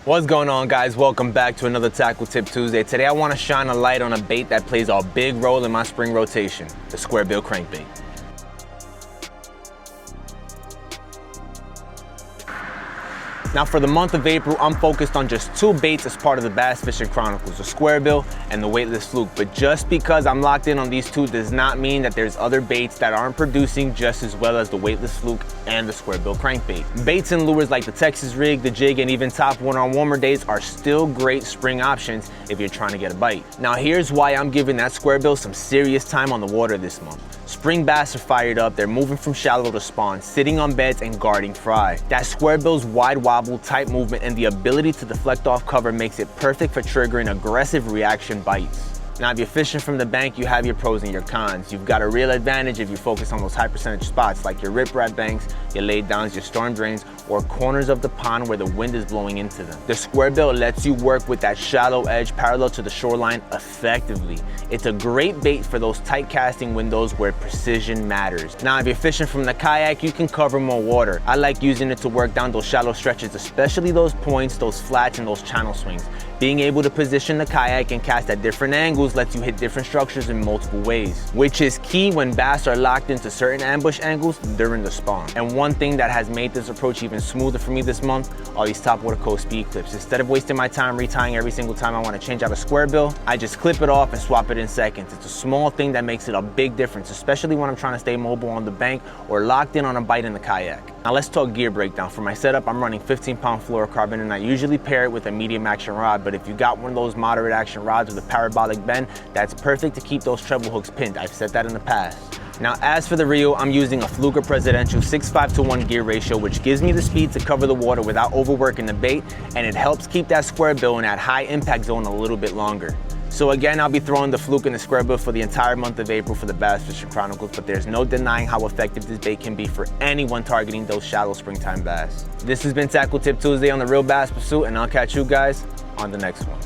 What's going on, guys? Welcome back to another Tackle Tip Tuesday. Today I want to shine a light on a bait that plays a big role in my spring rotation, the Squarebill crankbait. Now for the month of April, I'm focused on just two baits as part of the Bass Fishing Chronicles, the Squarebill and the weightless fluke. But just because I'm locked in on these two does not mean that there's other baits that aren't producing just as well as the weightless fluke and the Squarebill crankbait. Baits and lures like the Texas rig, the jig, and even top water on warmer days are still great spring options if you're trying to get a bite. Now here's why I'm giving that Squarebill some serious time on the water this month. Spring bass are fired up, they're moving from shallow to spawn, sitting on beds and guarding fry. That Squarebill's wide wobble, tight movement, and the ability to deflect off cover makes it perfect for triggering aggressive reaction bites. Now if you're fishing from the bank, you have your pros and your cons. You've got a real advantage if you focus on those high percentage spots like your riprap banks, your laid downs, your storm drains, or corners of the pond where the wind is blowing into them. The Squarebill lets you work with that shallow edge parallel to the shoreline effectively. It's a great bait for those tight casting windows where precision matters. Now if you're fishing from the kayak, you can cover more water. I like using it to work down those shallow stretches, especially those points, those flats, and those channel swings. Being able to position the kayak and cast at different angles lets you hit different structures in multiple ways, which is key when bass are locked into certain ambush angles during the spawn. And one thing that has made this approach even smoother for me this month are these TopwaterCo Speed Clips. Instead of wasting my time retying every single time I want to change out a Squarebill, I just clip it off and swap it in seconds. It's a small thing that makes it a big difference, especially when I'm trying to stay mobile on the bank or locked in on a bite in the kayak. Now let's talk gear breakdown. For my setup, I'm running 15-pound fluorocarbon, and I usually pair it with a medium action rod, but if you got one of those moderate action rods with a parabolic bend, that's perfect to keep those treble hooks pinned. I've said that in the past. Now as for the reel, I'm using a Fluker Presidential 6:5-to-1 gear ratio, which gives me the speed to cover the water without overworking the bait, and it helps keep that Squarebill in that high impact zone a little bit longer. So again, I'll be throwing the fluke and the Squarebill for the entire month of April for the Bass Fishing Chronicles, but there's no denying how effective this bait can be for anyone targeting those shallow springtime bass. This has been Tackle Tip Tuesday on the Real Bass Pursuit, and I'll catch you guys on the next one.